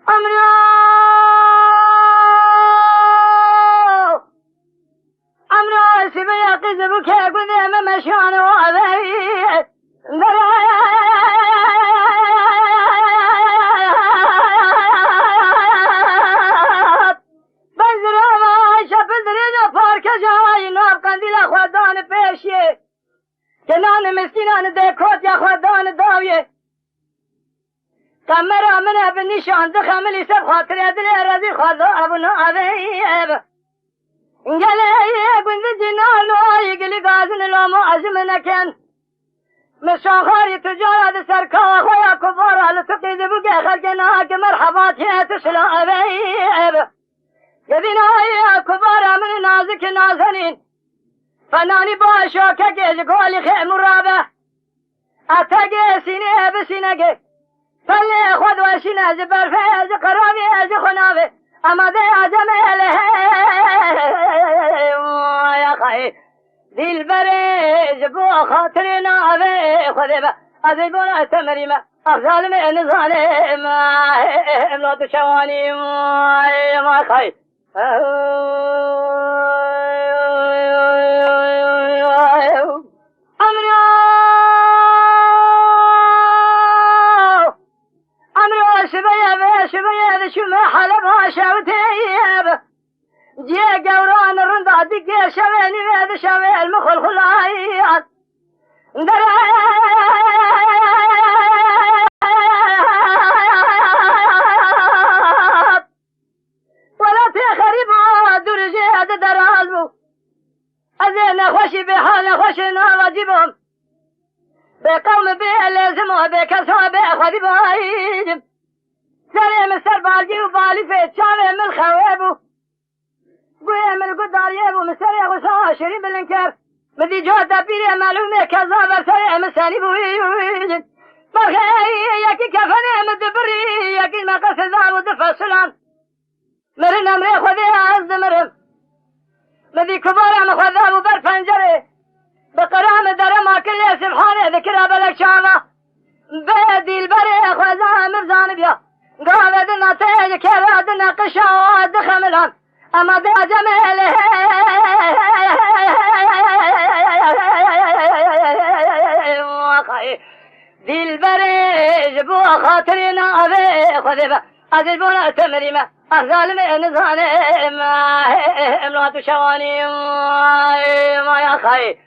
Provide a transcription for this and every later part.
امرو سبي يقذبك قدام مشان وابي بنزل ما شاف الدرينا فارك جاي نار قنديل خدان بيشي كنان مسكينان ديكوت يا خدان داويه كاميرا من بالنشان دخمل يسب خاطر يدري رزي خذا ابن ابي قال يا بنت جنانو يقلي غازن لو ما ازمنكن مشاخر تجارة سركا خويا كبار على تقيد بقى خلقناك مرحبات يا تسلا ابي يبينا يا كبار من نازك نازنين فناني باشا كجيج قولي خيم رابع اتاقي سيني بسينك فاللي خذ وشنا زبر فيز قرابي از خنابي اما دي عزم اله يا خي ذي البريز بو خاطرنا ابي خذبه ازي بولا تمريمه افضل من ظالم لا تشواني ما خي شبيه شو ما حلبها شوتيب جي قوران الرندا دقي شويني بيد شوي المخل خلايات ولا تخربوا درجات درازبو أزين خوشي بحال خوشنا واجبهم بقوم بيه لازموا بكسوا بأخذ بايجب سري من سربالجي وبالي في تشامي من خوابو قوي من القداريبو من سري غصا شرين بالانكار مدي جوة بيري معلومة كذابة سري من ساليبو ويجن مرخي يكي كفني مدبري يكي مقص ذاب ودفع سلام مرن امري خذي عز مرم مدي كبارة مخذاب وبر فنجري بقرام درما كل سبحانه ذكرها بلك شامة بيدي البري خوزا مفزان بيا قابدنا تيج كرادنا قشاوات دخملهم اما دا جميله ذي البريج بو خاطرنا ابي خذبه ازل بولا تمريمه افضل من ظالم لا تشواني ما يا خي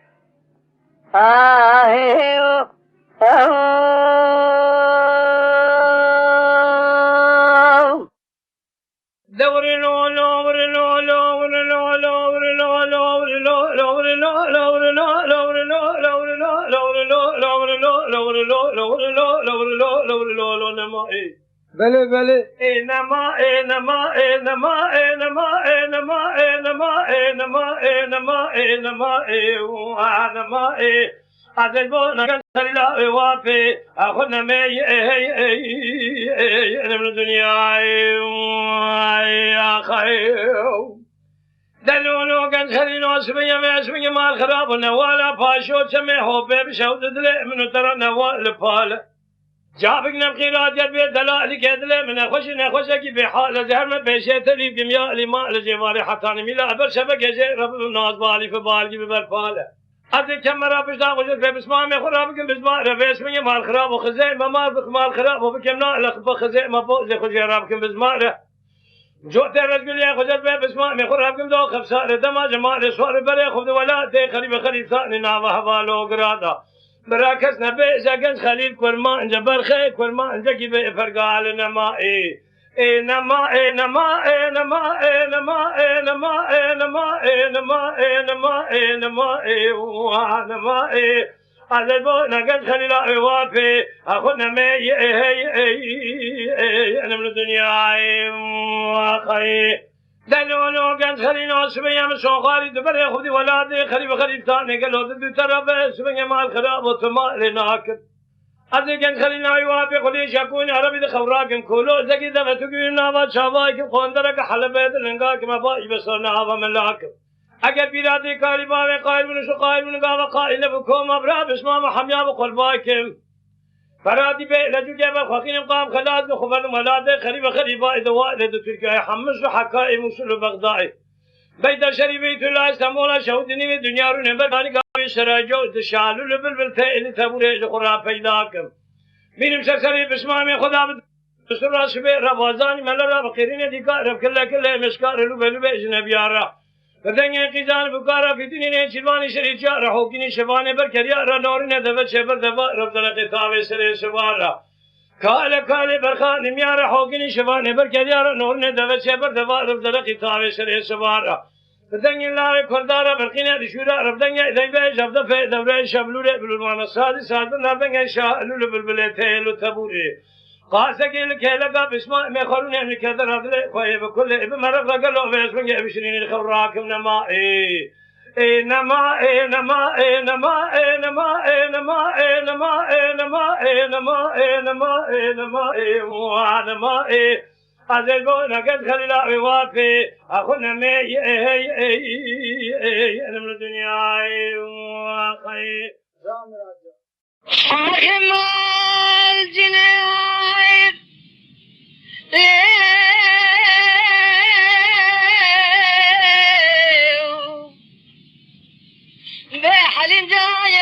بله بله انما انما انما انما انما انما انما انما انما انما عدل بونا سلا وافي اخذنا مي انا من الدنيا يا خير دلونو كان خلينا اسمي ما الخراب ولا باشو سمحوا بشوت دل من ترى نوال فال جابك نبخيرات يد دلائل كدله من خوش نخوش کی به حال زهر من پیشه تری بمیا لما لجوار حتان میلا ابر شبکه ج رب ناز بالی فبالگی ببرفاله از کمرا بشتا وجد به بسمه می خراب کن بسمه رفیس می مال خراب و خزه ما مال خراب و بکم نا لخ خزه ما فوز خود جراب کن بسمه جو ترجل يا خجت به بسمه می خراب کن دو خفسار دما جمال سوار بره خود ولاد خریب خریب ثان نا حوالو گرادا براكز نبي زاكن خليل كرمان جبر خي كرمان زكي بفرقال نما نما نما نما نما نما نما نما نما نما نما على بو نجد خليل وافي اخذنا مي انا من الدنيا خي دلونو كان خلينا سبيا من شوخاري دبر خذي ولادي خريب خريب ثاني قالوا دي ترى سبيا مال خراب وتما لناكل ادي كان خلينا يوافق خلي شكون عربي خوراكم كلو زكي دفتقينا ما شاباك خوندرك حلبيت لنقاك ما باي بسرنا هذا من لاكم اگر بيرادي قالبا قائل من شو قائل من قال قائل بكم ابرا بسمه حميا بقلباكم فرادي بي لجو جاب الخاقين قام خلاص بخبر ملاده خريبه خريبه دواء لدى تركيا حمص وحكائم وصول بغداد بيت شريبيت الله استمولا شهودني دنيا رو نبر قال سراجو تشالو لبلبل تيل تبوري خرا پیداكم بينم سرسري بسمامي خدا بسر راس بي ربازاني ملرا بخيرين ديكا رب كله مسكار لو بلو اجنبيارا بدنيا قيزان بكارا في دينين سلواني شريجا رحوكيني شفاني بركريا رنورين دبت شبر دبا رب دلقي تاوي سري سوارا كالي برخان ميارا حوكيني شفاني بركريا رنورين دبت شبر دبا رب دلقي تاوي سري سوارا بدنيا الله كردارا برقينا دشورا رب دنيا دايبه جبده في دوره شبلوره بلوان سادي سادنا بنگا شالو بلبلته لو تبوري قاسك الكيلقا بسماء مخرون يعني كذا هذا خوي بكل ابن مرق قالوا في اسمه يبشرين الخراكم نما نما نما نما نما نما نما نما نما نما نما أزل بونا قد خليلا ووافي أخونا مي أنا من الدنيا خير حاكم الجنايد بحل جاي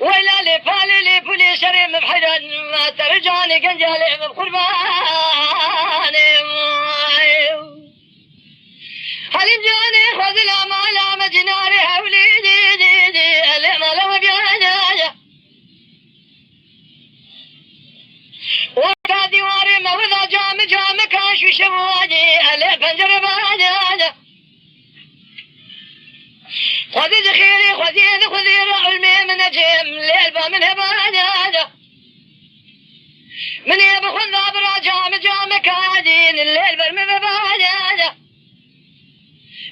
ولا لفالي لفولي شريم بحدا ما ترجعني قنجالي بقربان حليم جاني خذ الأمال عم جناري حولي دي الإما لو بيانا وقا ديواري موضع جام كاشو شواجي اللي بنجر بانا خذي ذخيري خذي رعلمي من نجم ليلبا من هبانا من يبخل ذابرا جام كادين الليل برمي ببانا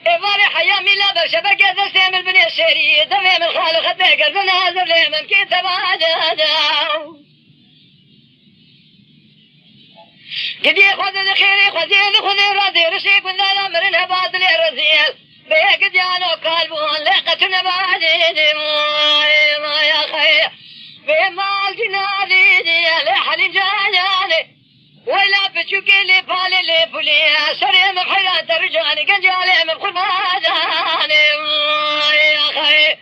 إفاري حيامي لا برشبك دستيم البني الشري دميم الخالق الدقر بنازل لي من كي تبادا قدي خذ ذخيري خذي راضي رشيك من ذا الأمر انهباد لي رزيل بيك ديانو قلبون لقة نبادي ما يا خير بمال جنادي لحل جاني ولا بتشوكي لي بالي لي بولي سريم بحياة ترجاني قنجالي من قرباداني يا خير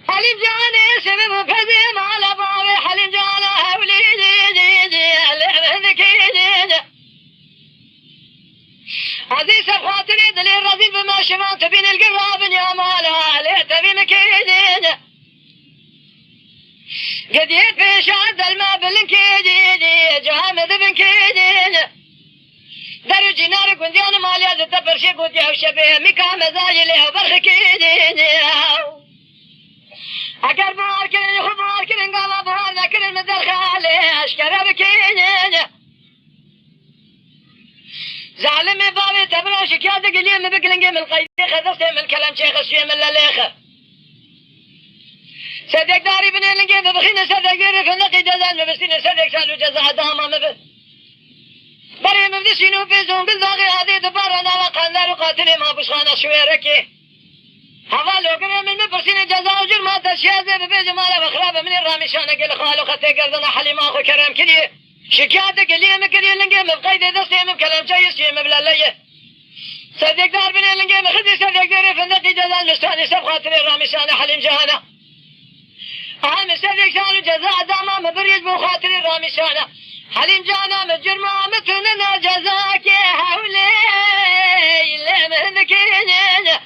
حليم جاني سبب فزيم على بابي حليم جانا هولي عزيز خاطري دليل رضيت بما شفات بين القراب يا مالا ليت بي مكيدين قديت في شعد الماء بالانكيدين جامد بنكيدين درجي نار كنديان ماليا زتبر شي قدي وشبيه مكا مزاجي ليه برخ كيدين اقر باركن خباركن قام بهار ذكر المدر خالي اشكر بكيدين زعلمي بابي تبرا شكيات قليل بقلنقي من القيدي خذرت من الكلام شيخ الشيء من الليخة صدق داري بني لنقي ببخينا صدق يري في النقي جزان مبسين صدق سالو جزا داما مبس بري مبدسينو بيزون بالضاغي هذه دبارنا وقاندار وقاتلي ما بشخانا شويركي حوالو قريم من مبسين جزا وجر ما تشيازي ببيج مالا وخرابة من الرامشانة قل خالو خطي قردنا حليم اخو كرام كليه شكايتك اللي مكري لنقي مبقيد دستي مبكلم شيء شيء مبلاليه صدق دار بني لنقي مخدي صدق داري في النقي جزان لستاني سب خاطري الرامشانة حليم جهانا عام صدق سالو جزاء داما مبريد بو خاطري الرامشانة حليم جانا مجرما متننا جزاك حولي اللي مهنكينين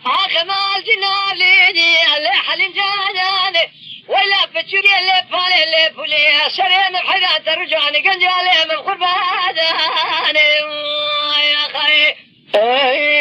عاخمال جناليني اللي حليم جاناني ولا بتشوري اللي بالي اللي بولي سريم الحياة ترجعني قنجالي من قرباني يا خي خيوا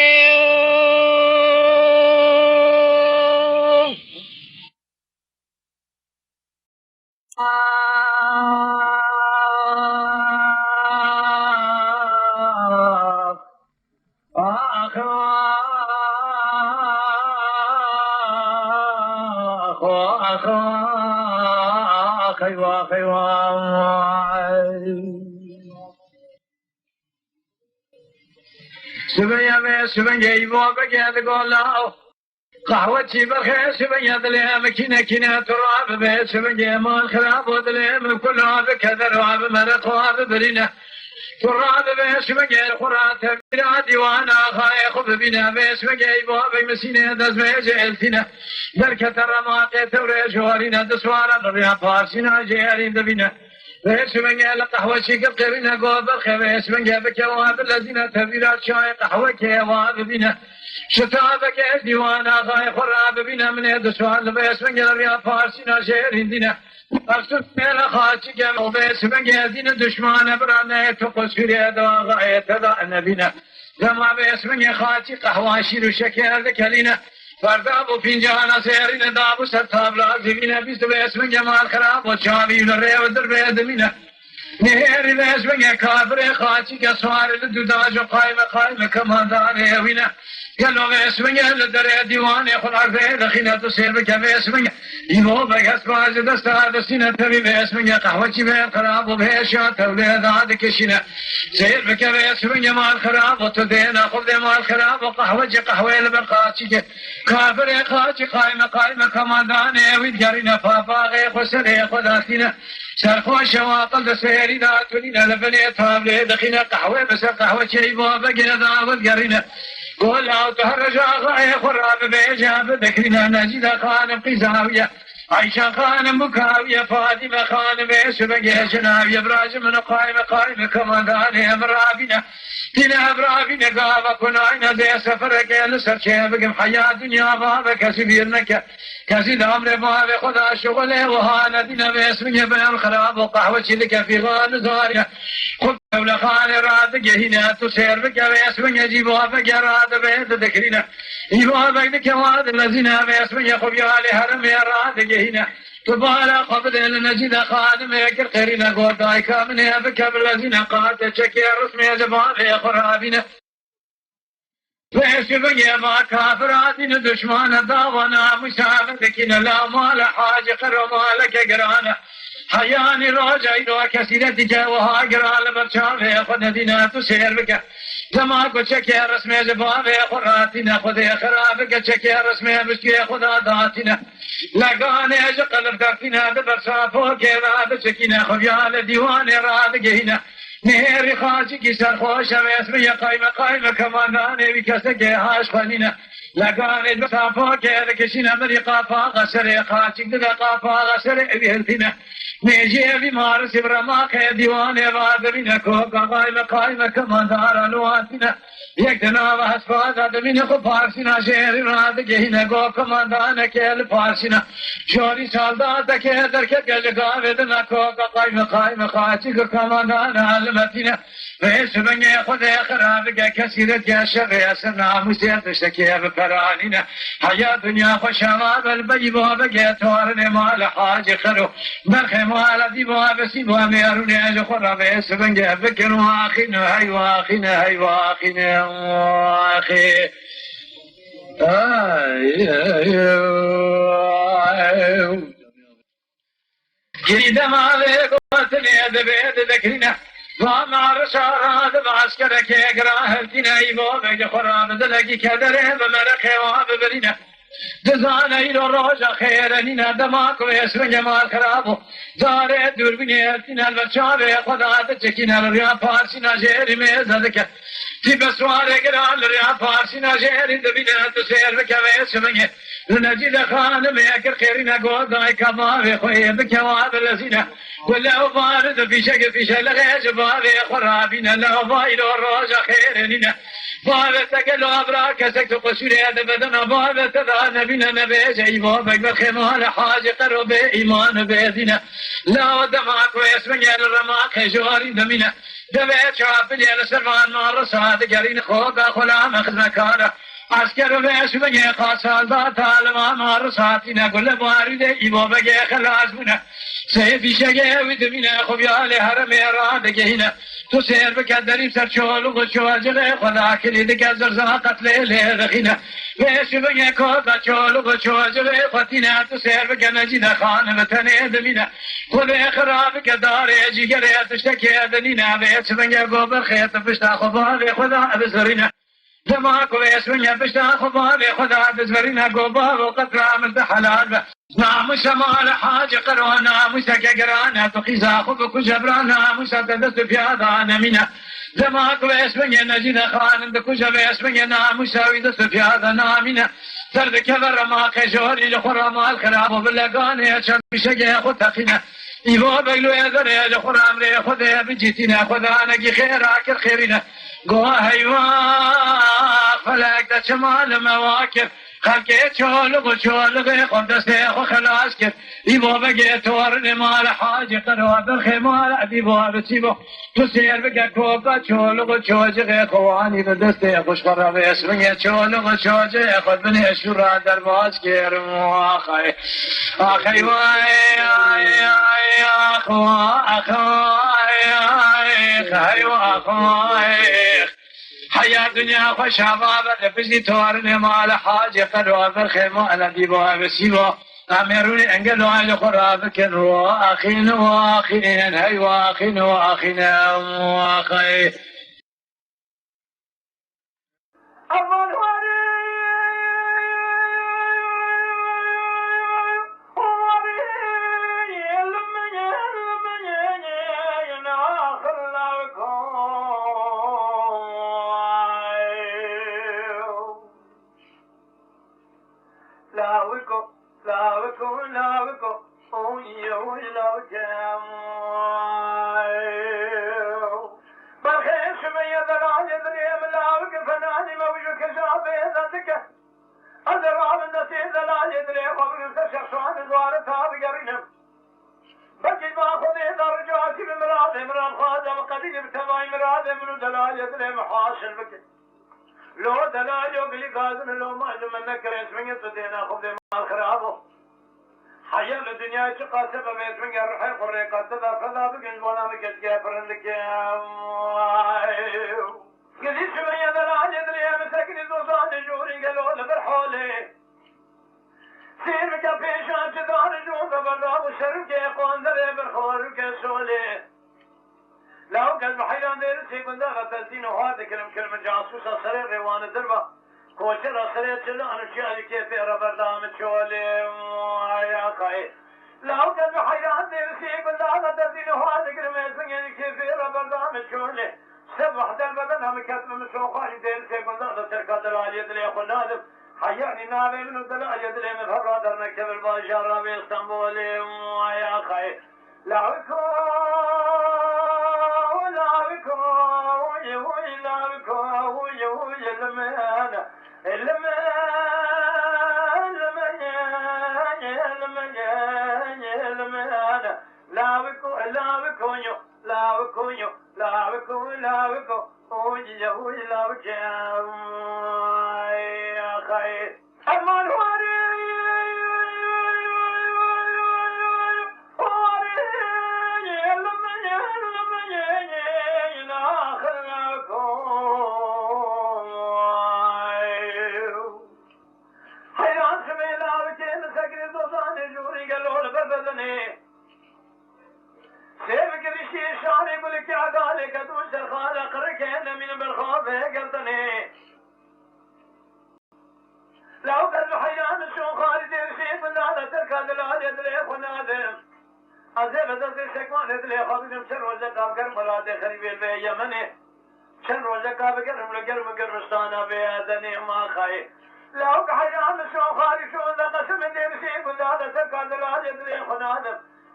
سبيا بي سبيا يبوبك يا دقولا قهوتي بخير سبيا دلي مكينة كينة تراب بي سبيا مال خراب ودلي من كل عاب كذا رعاب مرق وعاب برينة تراب بي سبيا القرآن تبيرا ديوانا خايخ ببنا بي سبيا يبوبك مسينة دزمي جيلتنا دركة الرماقية توري جوارينا دسوارا بريا بارسنا جيالين دبنا بيسمنجا لقهوة شيك قرينا قوب الخير بيسمنجا بكواب الذين تبيرات شاي قهوة كواب بنا شتابك ديوانا غاي خراب بنا من يد سؤال بيسمنجا الرياض فارسنا شيرين دينا أرسل ميلا خاتشك وبيسمنجا دين دشمان برانا يتقص في رياضا غاية تضعنا بنا لما بيسمنجا خاتش قهوة شير شكير ذكالينا فردابو فنجانا سيرين دابو ستاب لازمين بيست باسم جمال خراب وشابي ولري ودر بيدمينا نهيري باسم كافر خاتي كسوار الدوداج قائمة كما داري وينا قالوا باسم لدر ديوان يخل عرفه دخينا تسير بك باسم يمو بك اسباج دستا دسينا تبي باسم قهوتي بين خراب وبهشا توليد عادك شنا سير بك باسم جمال خراب وتدينا خذ مال خراب وقهوتي قهوه لبرقاتي كافر خاتي قائمة كما داني ويدقرنا فافاغي خسري خذاتنا سرخوا شواطل دسيري داتولينا لبني تابلي دخينا قهوه بس قهوة شيبوا بقنا داود قرينا قول او تهرج غاية خراب بيجاب ذكرنا نجد خانم قزاوية عيشة خانم بكاوية فاطمة خانم بيسبق جناوية براج من قائمة كما داني امرابنا تنا امرابنا قابا كناينا زي سفرك لسر شيبك حياة دنيا بابا كسبيرنك كسيد امر بابا خدا شغله وهانا دينا باسمك بين الخراب وقهوة لك في غان زارية خذ دولة خان راد هنا تسير بك باسمك جيبها فقراد بيت ذكرنا يبها بك واد الذين باسمك خبيا لهرم راد هنا تبالا قبل نجد خادم يكر قرنا قوتاي كامن بك بالذين قاد شكي رسم زبان خرابنا فيسبق ما كافراتنا دشمان داوانا مساعدكنا لا مال حاج قرمالك قرانا حياني راجعين وكسيرتك وها قرال برشافي خدنا تسير بك لما قلت شكي رسمي زبابي خراتنا خذي خرابك شكي رسمي بشكي خدا داتنا لقاني اجقل الكرتنا ببرشافو كذا بشكينا خبيال ديوان رادك هنا نهيري خاجي سرخوش اسمي قايمة كماناني بكسك هاش خلينا لقاني بسافو كذا كشينا مري قافا غسري خاجي دقا قافا غسري بهلتنا نيجي بمارس برماك ديواني رادبنا كوكا قايمة كمانار الواتنا يكتنا بحسفادا دمين خفارسنا شيري رادك هنا كوكا ماندانا كيل فارسنا شوري سالداتك دركت قلقاودنا كوكا قايمة خاجي كمانانا المتنا فيسبني خذي خرابك كسيرت يا شغي سنا مسير تشتكي بكراننا حياة دنيا خشمات البيبو بقيت ورني مال حاج خرو برخي مال ديبو بسيبو ميروني اجخر فيسبني بكر واخينا هاي واخينا هاي واخينا واخي جريد مالك وطني دبيد ذكرنا وما رشارات بعسكرك يقراه التنايبو بيج خراب دلقي كدره بمرخي واببرنا دزانا إلو روجا خيرننا دماغ ويسر جمال خرابو دار دور بني التنا البرشابه خدا تشكينا الرياض فارسنا جيري ميزدك تبسوار قرال الرياض فارسنا جيري دبنا تسير بك ويسمني لنجد خان ميكر خيرنا قوضاي كما بخوي بكواب الذين ولو بارد في شك في شلغي جبابي خرابنا لو بايلو الروجا خيرننا بابتك لو أبراك سكت قشوري بدنا بابتك نبينا نبي جيبو بقبل خمال حاج قرب إيمان بيدنا لا دماك ويسمني الرماك جواري دمنا دبيت شافلي لسرمان مار صاد قرين خوكا خلام أخذ مكانا عسكر ويسمني خاصال ذات عالما مار صاتنا كل بارد إيبو بقى خلاص منا سيفي شقي ودمنا خبيالي هرمي رادك هنا تسير بك الدريب سر شول وشول جغي خدا كلي دك زرزا قتل لي رخينا ويسمني كوكا شول وشول جغي خطينا تسير بك نجد خان متني دمنا خذي خرابك داري جيجري تشتكي دنينا ويسمني قوبر خيط فشتا خباري خدا أبزرنا زما كويس من يبشتا خبابي خدا بزبرنا قباب وقطرة من حلال ناموس مال حاج قروا ناموسك قرانا تقيزا خبك جبران ناموسا تدست في هذا منا زما كويس من ينجد خان دكوجا بيس من ناموسا ويدست في هذا نامنا سرد كبر ما كجوري لخرا ما الخراب وباللقاني اشم بشقي خد تقينا إيوه بقلو يذري لخرا أمري خذي بجيتنا خذا نقي خيراك الخيرنا قوة هيواق فلك دا شمال مواكب خلقي تشولغ قدسي خلاص كيف إيوه بقي تورني مال حاجي قروا بالخمال أديبوا بتسيبوا تسير بقى كوبا تشولغ تشوجغ خواني بدستي خوش قرب اسمي تشولغ تشوجغ خد بني أشورا درباز كيرمو أخي واي أخوي حياة دنيا خوش عبابة بزي تورني مال حاجة قدوا بالخيمة أنا ديبوا بسيبوا أميروني أنقلوا على خرابك وأخين وأخين هاي وأخين وأخين وأخي لو دلال يوغلي قادن لو معلوم انك اسمي تدينا خذ مال خرابه حيا الدنيا تقاسب باسمي الروح قريقه تذا بقن وانا مكت كافر لك قلت شويه دلال يدري مسكني زوزان جوري قالوا لبرحولي سير بك بيشان تدار جوز برا وشرك قندر برخور كسولي لو قلب حيران دير سيكون داغا تلتين وهذا كلمة جاسوسة صرير ريوان الدربة كوشرة صرير جلو أنا شيالي كيفي ربر دامت شولي يا خي لو قلب حيران دير سيكون داغا تلتين وهذا كلمة كيفي ربر دامت شولي سبح دربة نام كتب مسوخاني دير سيكون داغا تركا دلال يدلي أخو نادم حياني نابي من دلال يدلي من فرادر نكب الباشارة بإسطنبولي يا خي لو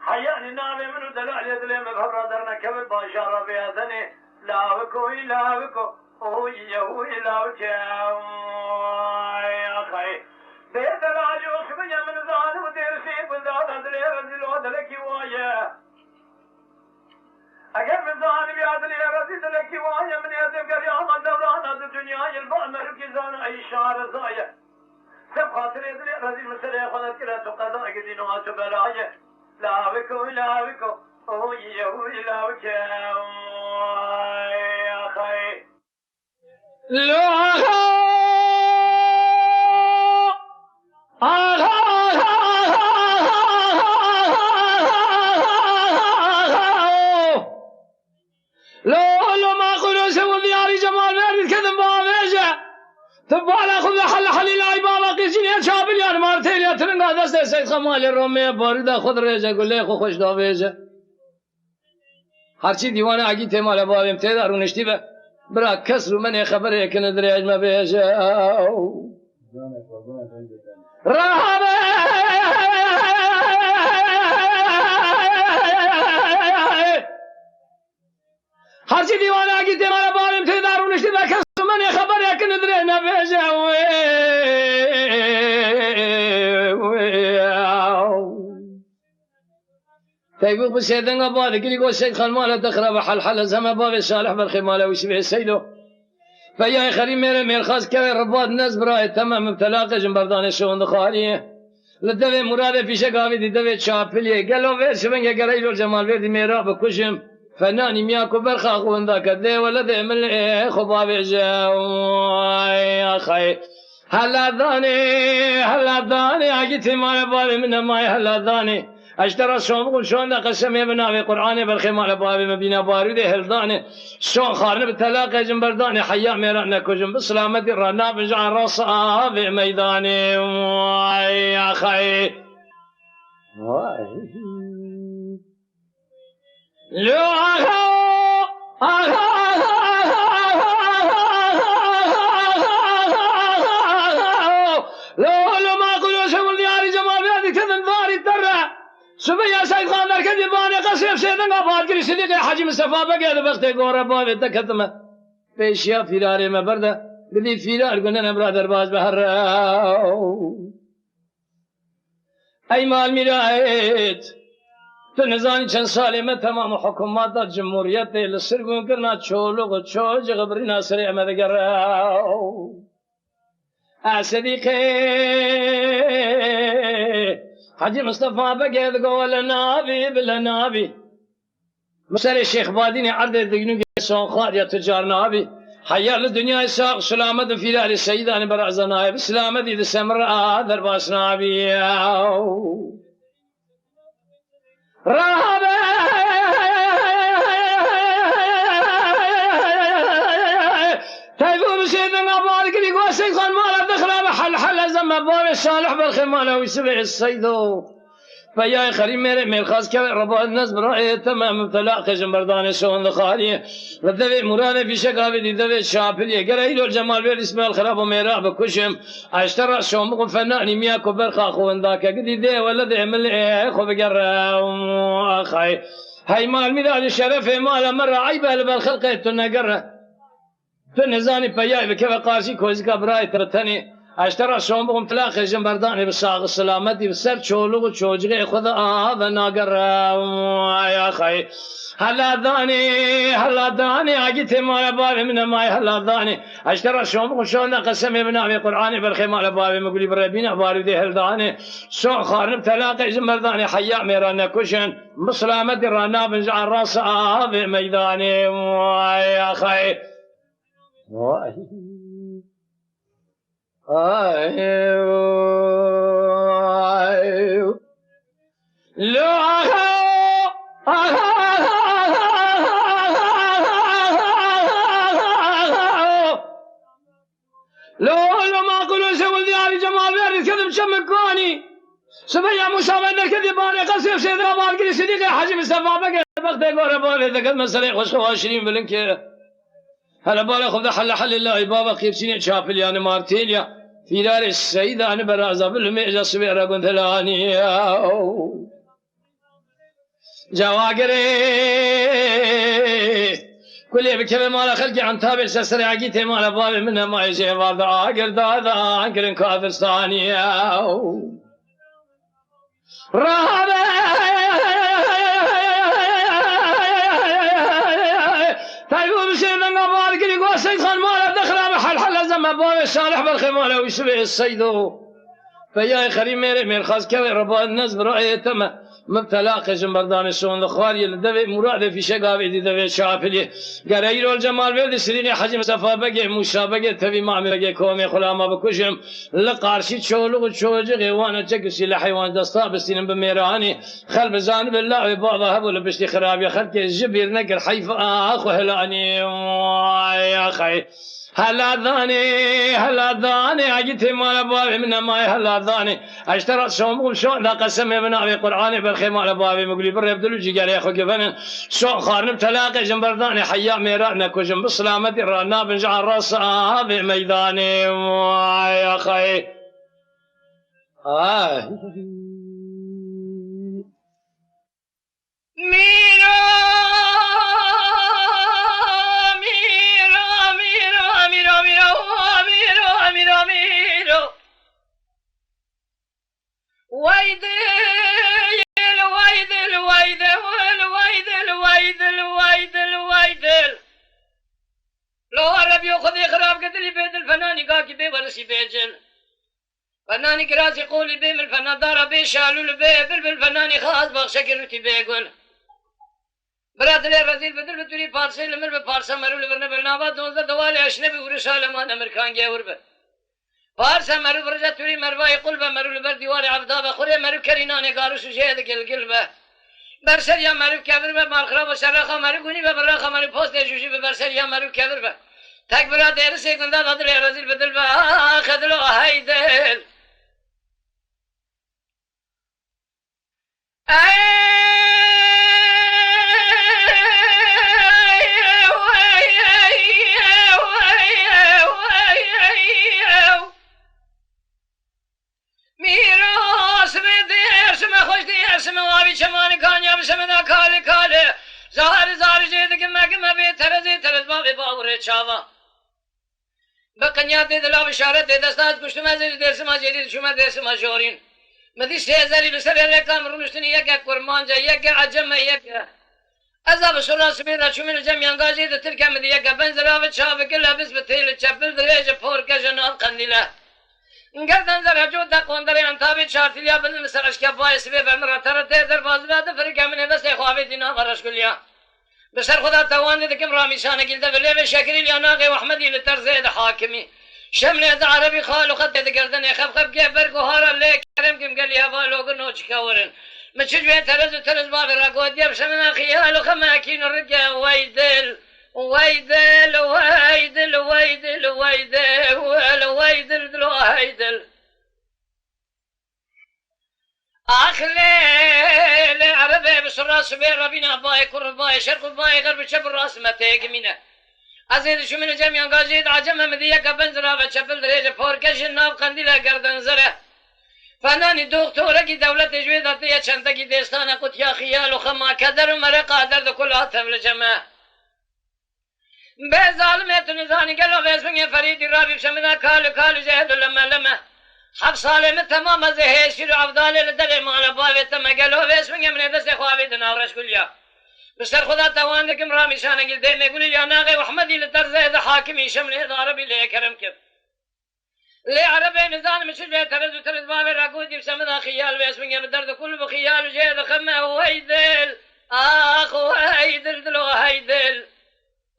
حياني نابي منو دلال يدلي مفرادر نكب الباشارة بيادني لاوكو لاوكو هوي لاوكو يا خي بيت العجوز من يمن ظالم ودير سيب وزاد أدلي رزل ودلكي وايا أجل من ظالم يادلي رزل دلكي وايا من يدم قريام الدوران هذا الدنيا يلبان مركزان أي شعر زايا سب خاطر يدلي رزل مسلي خلت كلا تقضى قدينو أتبرايا لاوكو هوي لاوكو يا خي لو ما قلوا سووا ذياري جمال بارد كذب بابيجة تبالا خذ حل لا بابا قيسين شابل يعني مارتين يا ترنغا دست سيد خمال الرومي بارده خود رجا گله خو خوش دا ویجه هرچی دیوانه اگی تمال بابیم تیدارو نشتی به برا کس رو من خبر یکن دریج ما بیجه رهبه هرچی دیوانه اگی تمال بابیم تیدارو نشتی به کس رو من خبر یکن دریج ما بیجه تيبوق بسيدنا أبوه ذكري يقول السيد خان ماله تخرب حل زما باب صالح بالخمالة ويشبه السيدو فيا خريم مير خاص كوي رباط الناس براي تمام مبتلاقة جنبردان شون دخاريه لدوي مراد في شقاوي دي دوي شابليه قالوا وير شبنجا قريلو الجمال ويردي ميرا بكشم فناني مياكو برخا خون ذاك دي ولا دي من خبابي جاوي اخي هلا ذاني اجيت ما بالي من ماي هلا ذاني اشترى شون شون قسم بناوي قرآن بالخمال بابي مبينا بارده هلدانه شون خارن بتلاقى جنبرداني حيا ميرانا كجن بسلامة الرنا بجعل رصا في ميداني يا خي لو ما قلوا شغل دياري جمال بيدي كذن ضاري ترى سبيا سيد خان در كدي باني قصير سيدنا فاضل صديق حاجي مصطفى بقى بخت غور باب تكتم بيشيا فيراري ما برده بدي فيرار قلنا برادر باز بحر اي مال ميرايت تنزاني چند سال میں تمام حکومات جمهوریت لسرگون کرنا چولو چوج غبرنا سريع مدگر صديقي حاجي مصطفى بقيت قول نابي بلا نابي مسألة الشيخ باديني عرض الدقنوك سون خاد يا تجار نابي حيال الدنيا يساق سلامة في لالي السيدان برعز نائب سلامة دي سمراء درباس نابي رهبة تايفو بسيدنا بارك لي قوى سيد خان مالا دخلا حل زم باب الصالح بالخمالة ويسبع السيدو فيا خريم مير خاص كوي ربا الناس برأي تمام مبتلاق جنبردان شون دخاليه لدوي مراد في شقابي دي دوي شابليه قرأيلو الجمال بير اسمه الخراب وميراق بكشم اشترى شون بقم فناني مياكو برخا خوان ذاك قدي دي ولا دي من ايه خو بقرا اخي هاي مال ميلاد الشرف مال مرة عيبه بالخلقه تنقره تنزاني فيا بكيف قاسي كوزكا براي ترتني اشترى شون بقم تلاقي جنبرداني بالساق السلامتي بسر شولو وشوجغي خذ هذا ناقر يا اخي هلا داني اجيت ما بابي من ماي هلا داني اشترى شون بقم شون قسم بنامي قراني بالخمال بابي مقولي بربينا باري دي هلداني شون خارن تلاقي جنبرداني حيا ميرانا كشن بسلامتي رانا بنجعل راس في ميداني يا اخي لو ما قلوا سوى دياري جمال بيرد كذب شمكوني سبيا مشابه كذب باني قصير سيدنا بارك صديقي حاجي مصطفى بقى بغت غور بابي ذكر مسري خوش 20 بلنك هلا بالا خذ حل الله بابا قيبسين شافل يعني مارتيليا في دار السيدة أنا برازة بالميجة صبيرة قنت لاني جواقري كل بكبه مال خلقي عن تابع سسري عقيتي مال بابي منها ما يجي بارد عاقر دادا عنكر كافر ثاني رهبه تايبو بسيدنا بارك لي قوى سيد خان مالا دخلا حل زم بابي صالح بالخمالة ويشبه السيدو فيا خريم مير خاص كوي ربا الناس برأي تمام مبتلاق جنبردان شون الخاري لدوي مراد في شقاوي دي دوي شافلي قريلو الجمال بيد سريني حجم صفا بقي موسى بقي تبي معمر بقي كومي خلاما بكشم لقارشي تشولو تشوجي وانا تجسي لحيوان دستا بسين بميراني خل بزان بالله بعضها هبو لبشتي خراب يا خلك الجبير نقر حيف اخو هلاني يا اخي هلا ذاني اجيتي مال بابي من ماي هلا ذاني اشترى سوم شو ذا قسم ابن ابي قراني بالخير مال بابي مقلي بريب دلوجي قال يا اخو كيفن سو خارن تلاقي جنبر ذاني حيا ميرانا كوجن بسلامه رانا بنجع راس ابي ميداني يا اخي ويدل لو عرب ياخذ خراب قتلي بيت الفنان قاكي بي ورسي بيجل فناني كراسي قولي بي من الفنان دار بي شالو البي بالفناني خاص بخشكل وتي بيقول براد لي رزيل بدل بتوري بارسي لمر بارسا مرو لبرنا بالنابا دونزا دوالي اشنبي ورسالمان امريكان جاور به بارسا مرو برجا توري مرواي قلبه مرو لبر ديوالي عبدا بخوري مرو كريناني قاروش جهد قلبه برسريا مرو كبر به مالخراب وشرخا مرو گوني به برخا مرو پوست جوجي به برسريا مرو كبر به تك برا دير سيكندا بدل رزيل بدل به خدلو هيدل بقنيات دلا بشارة دستاز كشتم أزيد درسم أجديد شو ما درسم أجورين مدي شهزاري بسر لكام رونشتني يك كرمان جا يك عجم يك أذا بسرعة سبيرة شو من الجميع قاجي تركا مدي يك بنزلا بتشاف كلها بس بتيل تشبل دريج فور كجناب قنديله قردن زر هجود دقون دري أنتابي شارتليا بن مسر أشكا باي سبب مرة ترى تدر بازلا تفرق من بس إخوافي دينا ورش كليا بسر خدا تواني دكم رامي شانه قلت بلي بشكري لأناغي وأحمدي لترزيد حاكمي شمل هذا عربي خالو خد قردن يخف جبر قهارا ليك كرم كم قال لي هوا لوغ نوش كورن ما تشجع ترز باب الرقود دياب شمنا خيال خماكين الرجا ويدل ويدل ويدل ويدل ويدل ويدل ويدل أخلي عربي بسرعة سبير ربنا باي كر باي شرق باي غرب شبر راس ما تيجمينه أزيد شو من الجميع قاجيد عجمه مدية كبنزرة بتشبل دريجة فوركش الناب قنديلة قردن زره فناني دكتورة کی دولت جوید آتی چند کی دستانه کت یا خیال و خما کدر و مره قادر دو کل آتم لجمه به ظالمت نزانی گلو بسمنگ فریدی رابی بشمنا کالو جهد لما حب سالم تمام از هشیر عبدال لدر مال باوی تم گلو بسمنگ من دست خوابی دناورش کلیا بسر خدا توان دکم رامی شانه گل دیم گلی یا ناغی وحمدی لترزه ده حاکمی شمنه داربی لیکرم کب لي عربي نزان مش جاي ترز بابي راكودي بسمدا خيال ويسمع بدرد كل بخيال جاي خمه ويدل اخ ويدل دلو هيدل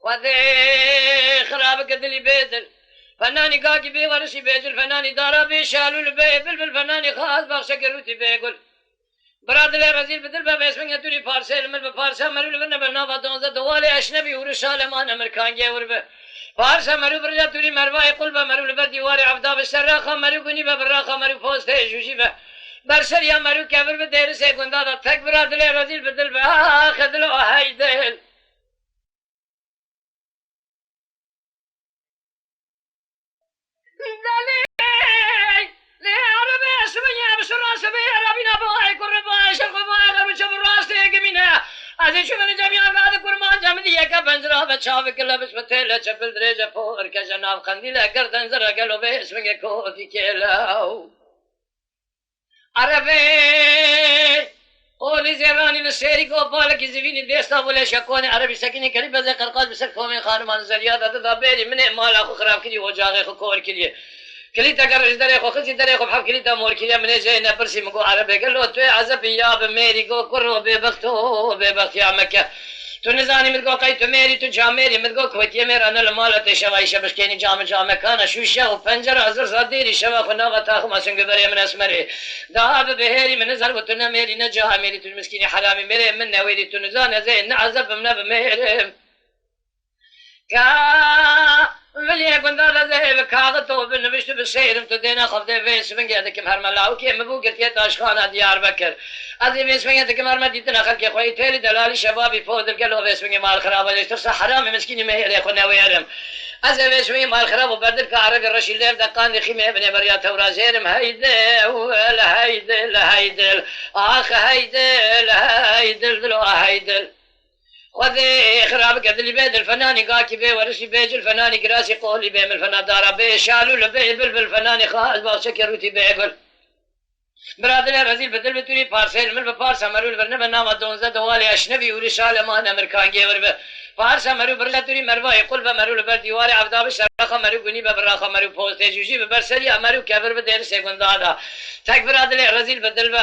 وذي خراب قدلي بيدل فناني قاقي بي ورشي بيجل فناني دارا بي شالو البي بالفناني خاص بخشك روتي بيقول براد لي رزيل بدل بابي اسمع توري فارسي من بفارسا مرول بنا بنافا دونزا دوالي اشنبي ورشال مان امريكان جاي وربه فارسا مرو برجا توري مرواي قلبه مرو لبردي واري عبدا بالسراخه مرو غني ببراخه مرو فوسته جوجي به برسر يا مرو كبر بدير سيكوندا دا تك براد لي رزيل بدل به خدلو هيدل لي عربي اسمي بسرعه سبي ربنا باي قربا شرقا غرب شبر راسي جمينا أزين شو من جميع بعد كرمان جمدي يا بنزرا بتشافك كلا بس بتلا شبل درجة فور كجناب قنديلا قردن زرا قالوا بس من كوفي كلاو عربي قولي زيراني للسيري قوبالك زفيني ديستا ولا شكوني عربي سكيني قريب زي قرقاز بسكفو من خانمان زريادة تدابيري من مال أخو خراب كلي وجاغي خو كور كلي كليتا قرش دريخو خزي دريخو بحب كليتا مور كلي من جاينا برسي مقو عربي قال له توي عزب يا بميري قو كرو ببختو ببخت يا مكة تو نزاني متقو قيتو ميري تو جاميري متقو كويتي مير أنا المالة شواي شبشكيني جام كان شوشة وفنجرة أزر صديري شوا خناغة تاخو ما سنقبري من أسمري دهاب بهيري من نزر وتنا ميري نجاها ميري تو المسكيني حرامي ميري من نويري تو نزاني زين نعزب من بميري كا ولی گندال ذهب کاغذ و بنوشت بسیرم تو دینا خفته ویس بنگه دکم هر ملاو که مبوگت یه داشخانه دیار بکر از این ویس بنگه دکم هر مدیت نخل که خوی تیلی دلالی شبابی فودر گلو ویس بنگه مال خراب ولی ترس حرام مسکینی مهیلی خو نویرم از این ویس بنگه مال خراب و بردل که عربی رشی لیف دقان دی خیمه ابن بریا تورا زیرم هیدل هیدل هیدل آخ هیدل هیدل دلو هیدل خذي خراب قد اللي بيد الفناني قاكي بي ورشي بيج الفناني قراسي قولي بي من الفنان دارا بي شالو لبي بالفناني خاز باوشك روتي بيقل برادر رزيل بدل بتوري بارسل من بارسا مرو البرنامج نام دونزا دوالي اشنبي ورشال مان امريكان جيور بارسا مرو برلا توري مروا يقول بمرو البر ديواري عبدا بشرخه مرو غني ببراخه مرو بوست جوجي ببرسلي مرو كبر بدير سيكوندادا تك برادر رزيل بدل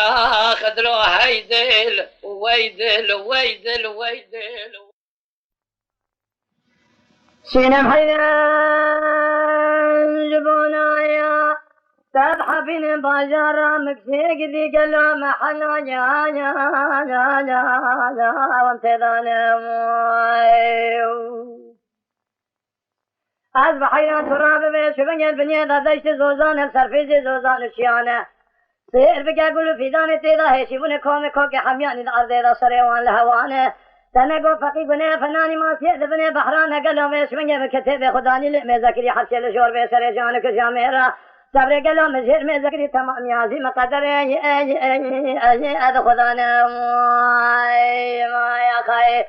خدلو هيدل ويدل ويدل ويدل سينم حيدان جبونايا تضحبين بجارة مكسيك ذي قلو محلا جا وامتدان أصبح حيران تراب بشبن البنية دشت زوزان بسرفيز زوزان الشيانة سير بقى قلو في دانة تيدا هيشيبون كومي كوكي حمياني الأرض دا صريوان لهوانه تنقو فقي بني فناني ما سيئد بني بحران قلو بشبن بكتب خداني لئمي ذكري حرشي لشور بسر جانك جاميرا صبر قلو مزهر من ذكري تمام يازي مقدر أذ خدانا ما يا خي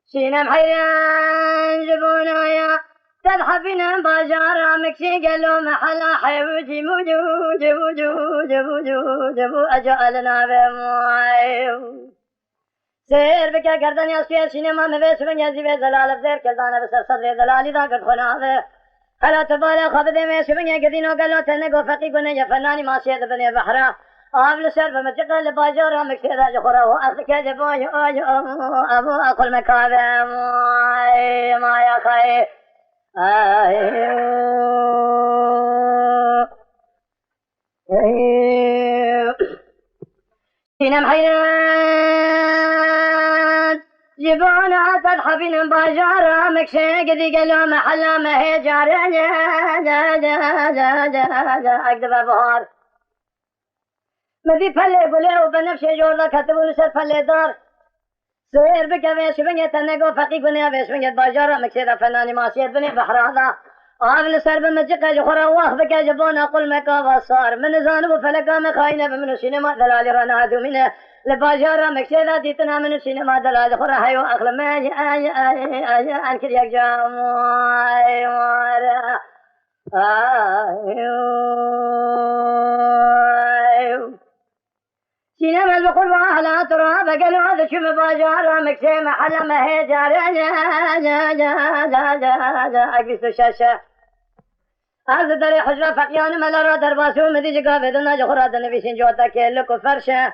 سينم حيران جبونايا تذهبين بجارة مكسي قلو محلا حيوجي موجو جبو جبو أجعلنا بموايو سير بك گردن ياسكي سينما مبس من يزي زلال بزير كلدانا بسر صدر زلالي دا قد خناوه حلا تبالا خبد ميس من يقدينو قلو تنقو فقي قنن يفناني ما سيد بني بحرا آبل سر بمتقل لباجارا مكسيدا جخورا وأسكي جبو أبو أقل مكابه ما يا خي سينم حيران جبونا تضحبين باجارة مكسي قدي قلو محلا ما هي جارة أكدب بهار مذي فلي قولي وبنفسي جورنا كتبوا لسر فلي دار سير بك بيشبنية تنقو فقي قنية بيشبنية باجارة مكسي دا فناني ماسيت بني بحرانا آبل سر بمجيقة جخورا واخ بك جبونا قل مكا وصار من زانب فلقا مخاينة بمن السينما دلالي رنادو منه لباجارة مكسيدا ديتنا من السينما دلالي خورا هايو أخلم أنكر يكجام سينما البقول وأهلا ترى بقلوا هذا شو باجارة مكسي محل ما هي جارة أكبس الشاشة هذا دري حجرة فقيان ملارا درباسو مدي جقا بدنا جخورا دنبي سنجوتا كيلكو فرشة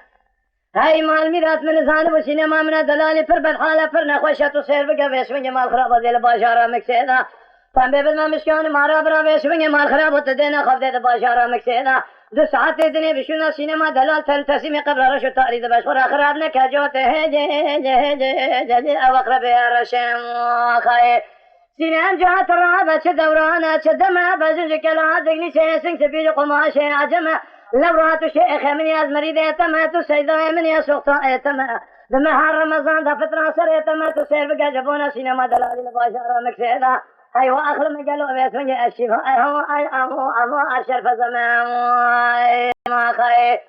هاي مال ميرات من زانب وسينما من دلالي فر بالحالة فرنا خوشة تصير بقى بيسوين جمال خرابة دي الباجارة مكسيدا فان بيبل مشكان مارا برا بيسوين جمال خرابة تدينا خفدة الباجارة مكسيدا 2 ساعت دنیا بشونا سینما دلال تلتسیم قبل رشو تارید بشخور خراب نکجوت هجه اوقرب رشم خای سینم جهت رابط چه دورانه چه دمه بزنج کلا دگنی سنگ سبیل قماش عجمه لورات شیخ منی از مرید اتمه تو سیدای منی سوختا اتمه دمه هر رمضان دا فطره سر اتمه تو سیر بگه جبونا سینما دلالی لباشارا مکسیده أيوة آخر ما قالوا بس من الشفاء هو أشرف زمان ما خير